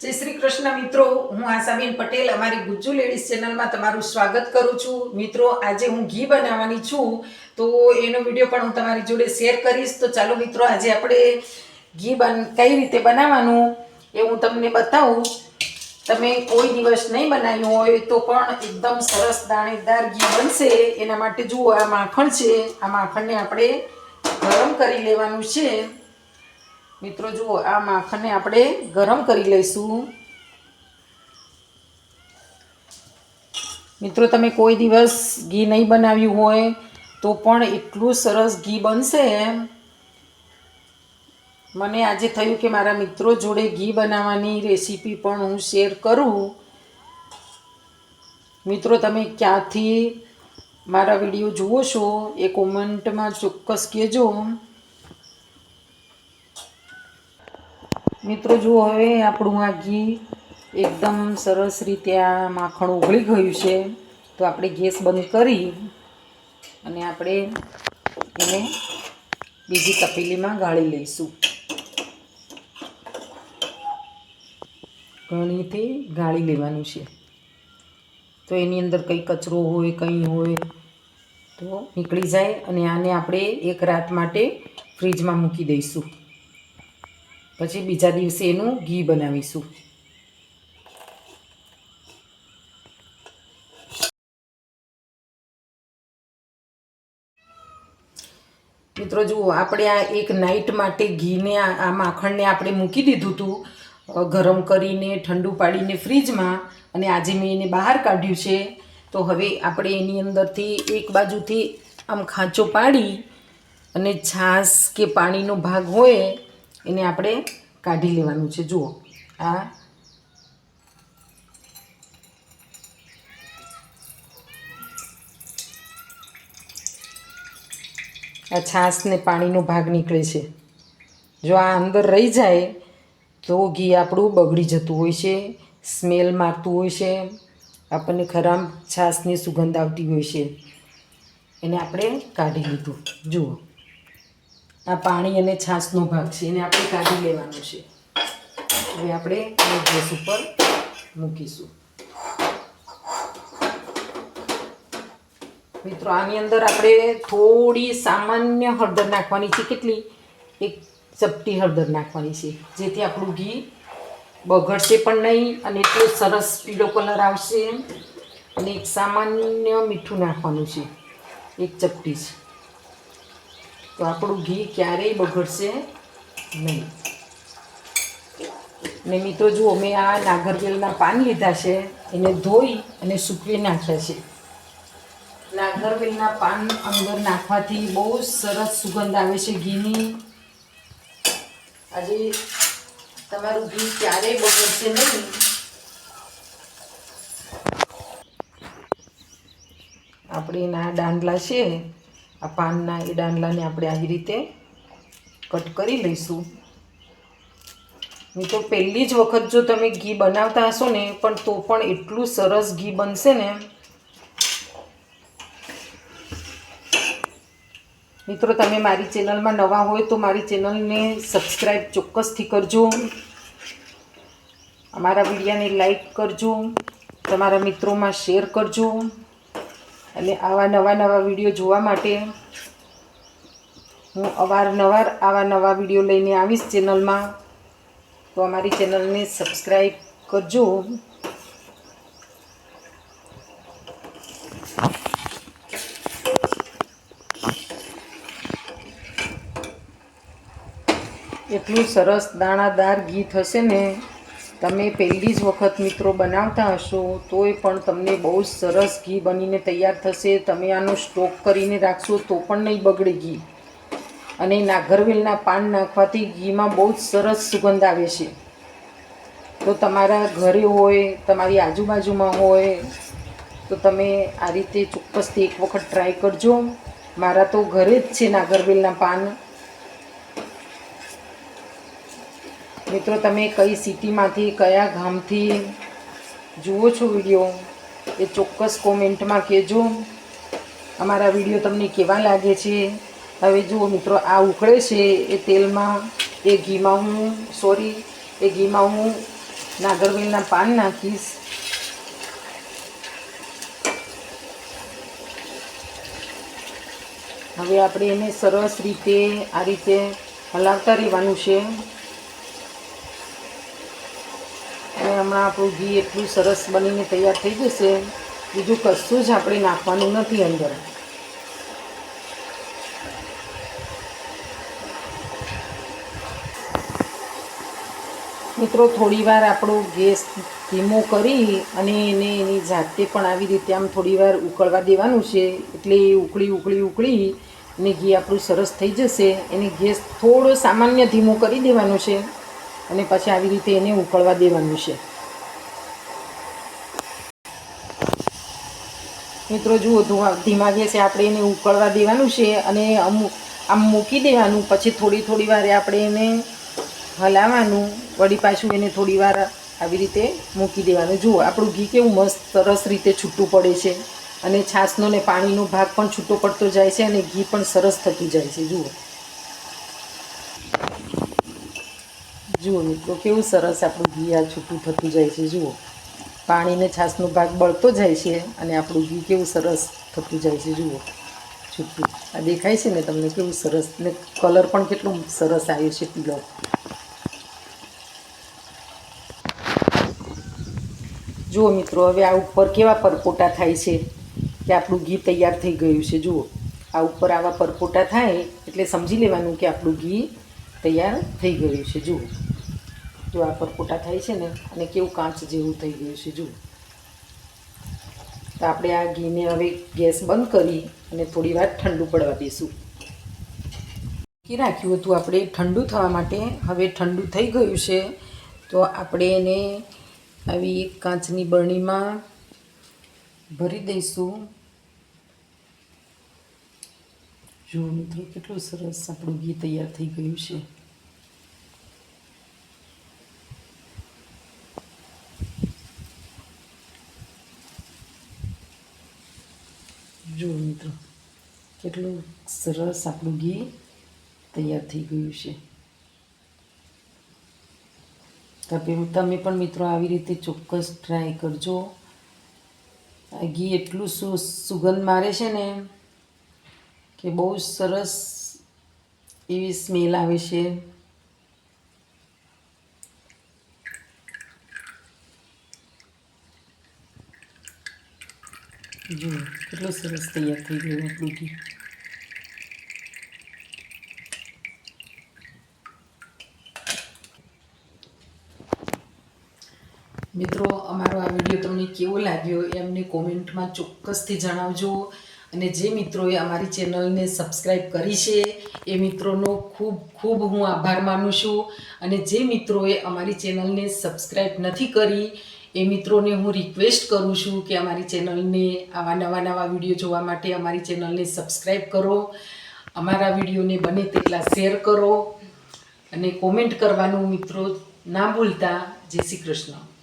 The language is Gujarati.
જય શ્રી કૃષ્ણ મિત્રો, હું આશાબેન પટેલ અમારી ગુજ્જુ લેડીઝ ચેનલમાં તમારું સ્વાગત કરું છું. મિત્રો, આજે હું ઘી બનાવવાની છું, તો એનો વિડીયો પણ હું તમારી જોડે શેર કરીશ. તો ચાલો મિત્રો, આજે આપણે ઘી કઈ રીતે બનાવવાનું એ હું તમને બતાવું. તમે કોઈ દિવસ નહીં બનાવ્યું હોય તો પણ એકદમ સરસ દાણેદાર ઘી બનશે. એના માટે જુઓ, આ માખણ છે. આ માખણને આપણે ગરમ કરી લેવાનું છે. મિત્રો જુઓ, આ માખણને આપણે ગરમ કરી લઈશું. મિત્રો, તમે કોઈ દિવસ ઘી નહીં બનાવ્યું હોય તો પણ એટલું સરસ ઘી બનશે. મને આજે થયું કે મારા મિત્રો જોડે ઘી બનાવવાની રેસીપી પણ હું શેર કરું. મિત્રો, તમે ક્યાંથી મારા વિડીયો જુઓ છો એ કોમેન્ટમાં ચોક્કસ કહેજો. મિત્રો જુઓ, હવે આપણું આ ઘી એકદમ સરસ રીતે આ માખણ ઓગળી ગયું છે. તો આપણે ગેસ બંધ કરી અને આપણે એને બીજી તપેલીમાં ગાળી લઈશું. ઘણીથી ગાળી લેવાનું છે, તો એની અંદર કંઈ કચરો હોય કંઈ હોય તો નીકળી જાય. અને આને આપણે એક રાત માટે ફ્રીજમાં મૂકી દઈશું. પછી બીજા દિવસે એનું ઘી બનાવીશું. મિત્રો જુઓ, આપણે આ એક નાઇટ માટે ઘીને આ માખણને આપણે મૂકી દીધું હતું ગરમ કરીને ઠંડુ પાડીને ફ્રીજમાં. અને આજે મેં એને બહાર કાઢ્યું છે. તો હવે આપણે એની અંદરથી એક બાજુથી આમ ખાંચો પાડી અને છાશ કે પાણીનો ભાગ હોય એને આપણે કાઢી લેવાનું છે. જુઓ, આ છાશ ને પાણીનો ભાગ નીકળે છે. જો આ અંદર રહી જાય તો ઘી આપણું બગડી જતું હોય છે, સ્મેલ મારતું હોય છે, આપણને ખરાબ છાશની સુગંધ આવતી હોય છે. એને આપણે કાઢી લીધું. જુઓ, આ પાણી અને છાશનો ભાગ છે, એને આપણે કાઢી લેવાનું છે. હવે આપણે ગેસ ઉપર મૂકીશું. મિત્રો, આની અંદર આપણે થોડી સામાન્ય હળદર નાખવાની છે. કેટલી? એક ચપટી હળદર નાખવાની છે, જેથી આપણું ઘી બગડશે પણ નહીં અને એટલો સરસ પીળો કલર આવશે. અને એક સામાન્ય મીઠું નાખવાનું છે, એક ચપટી જ. તો આપણું ઘી ક્યારેય બગડશે નહીં. ને મિત્રો જુઓ, મેં આ નાગરવેલના પાન લીધા છે, એને ધોઈ અને સૂકવી નાખ્યા છે. નાગરવેલના પાન અંદર નાખવાથી બહુ સરસ સુગંધ આવે છે ઘીની. આજે તમારું ઘી ક્યારેય બગડશે નહીં. આપણે એના દાંડલા છે, આ પાનના, એ દાંડલાને આપણે આવી રીતે કટ કરી લઈશું. મિત્રો, પહેલી જ વખત જો તમે ઘી બનાવતા હશો ને, પણ તો પણ એટલું સરસ ઘી બનશે ને. મિત્રો, તમે મારી ચેનલમાં નવા હોય તો મારી ચેનલને સબસ્ક્રાઈબ ચોક્કસથી કરજો. અમારા વિડીયોને લાઈક કરજો, તમારા મિત્રોમાં શેર કરજો. અને આવા નવા વિડીયો જોવા માટે હું અવારનવાર આવા નવા વિડીયો લઈને આવીશ ચેનલમાં. તો અમારી ચેનલને સબસ્ક્રાઈબ કરજો. એટલું સરસ દાણાદાર ઘી થશે ને. તમે પહેલી જ વખત મિત્રો બનાવતા હશો તોય પણ તમને બહુ જ સરસ ઘી બનીને તૈયાર થશે. તમે આનો સ્ટોક કરીને રાખશો તો પણ નહીં બગડે ઘી. અને નાગરવેલના પાન નાખવાથી ઘીમાં બહુ જ સરસ સુગંધ આવે છે. તો તમારા ઘરે હોય, તમારી આજુબાજુમાં હોય તો તમે આ રીતે ચોક્કસથી એક વખત ટ્રાય કરજો. મારા તો ઘરે જ છે નાગરવેલના પાન. મિત્રો, તમે કઈ સિટીમાંથી, કયા ગામથી જુઓ છો વિડીયો એ ચોક્કસ કોમેન્ટમાં કહેજો. અમારા વિડીયો તમને કેવા લાગે છે. હવે જુઓ મિત્રો, આ ઉકળે છે એ તેલમાં, એ ઘીમાં હું નાગરવેલના પાન નાખીશ. હવે આપણે એને સરસ રીતે આ રીતે હલાવતા રહેવાનું છે. અને હમણાં આપણું ઘી એટલું સરસ બનીને તૈયાર થઈ જશે. બીજું કશું જ આપણે નાખવાનું નથી અંદર. મિત્રો થોડી વાર આપણો ગેસ ધીમો કરી અને એની જાતે પણ આવી રીતે આમ થોડી વાર ઉકળવા દેવાનું છે. એટલે એ ઉકળી અને ઘી આપણું સરસ થઈ જશે. એને ગેસ થોડો સામાન્ય ધીમો કરી દેવાનો છે અને પછી આવી રીતે એને ઉકળવા દેવાનું છે. મિત્રો જુઓ, ધીમા ગેસે આપણે એને ઉકળવા દેવાનું છે અને આમ મૂકી દેવાનું. પછી થોડી વારે આપણે એને હલાવવાનું. વળી પાછું એને થોડી વાર આવી રીતે મૂકી દેવાનું. જુઓ આપણું ઘી કેવું મસ્ત સરસ રીતે છૂટું પડે છે અને છાશનો ને પાણીનો ભાગ પણ છૂટો પડતો જાય છે અને ઘી પણ સરસ થતું જાય છે. જુઓ મિત્રો, કેવું સરસ આપણું ઘી આ છૂટું થતું જાય છે. જુઓ, પાણીને છાશનો ભાગ બળતો જાય છે અને આપણું ઘી કેવું સરસ થતું જાય છે. જુઓ છૂટું આ દેખાય છે ને તમને, કેવું સરસ, ને કલર પણ કેટલું સરસ આવ્યો છે પીળો. જુઓ મિત્રો, હવે આ ઉપર કેવા પરપોટા થાય છે કે આપણું ઘી તૈયાર થઈ ગયું છે. જુઓ, આ ઉપર આવા પરપોટા થાય એટલે સમજી લેવાનું કે આપણું ઘી તૈયાર થઈ ગયું છે. જુઓ, જો આ પરપોટા થાય છે ને, અને કેવું કાચ જેવું થઈ ગયું છે. જુઓ, તો આપણે આ ઘીને હવે ગેસ બંધ કરી અને થોડી વાર ઠંડુ પડવા દઈશું. ઘી રાખ્યું હતું આપણે ઠંડુ થવા માટે. હવે ઠંડુ થઈ ગયું છે તો આપણે એને આવી એક કાચની બરણીમાં ભરી દઈશું. જુઓ મિત્રો, કેટલું સરસ આપણું ઘી તૈયાર થઈ ગયું છે. જુઓ મિત્રો, કેટલું સરસ આપણું ઘી તૈયાર થઈ ગયું છે. તમે પણ મિત્રો આવી રીતે ચોક્કસ ટ્રાય કરજો. આ ઘી એટલું સુગંધ મારે છે ને કે બહુ સરસ એવી સ્મેલ આવે છે. જુઓ કેટલું સરસ તૈયાર થઈ ગયું આપણું ઘી. મિત્રો, અમારો આ વિડીયો તમને કેવો લાગ્યો એ અમને કોમેન્ટમાં ચોક્કસથી જણાવજો. અને જે મિત્રોએ અમારી ચેનલને સબસ્ક્રાઈબ કરી છે એ મિત્રોનો ખૂબ ખૂબ હું આભાર માનું છું. અને જે મિત્રોએ અમારી ચેનલને સબસ્ક્રાઈબ નથી કરી એ મિત્રોને હું રિક્વેસ્ટ કરું છું કે અમારી ચેનલને આવા નવા વિડીયો જોવા માટે અમારી ચેનલને સબસ્ક્રાઈબ કરો. અમારા વિડીયોને બને તેટલા શેર કરો અને કોમેન્ટ કરવાનું મિત્રો ના ભૂલતા. જય શ્રી કૃષ્ણ.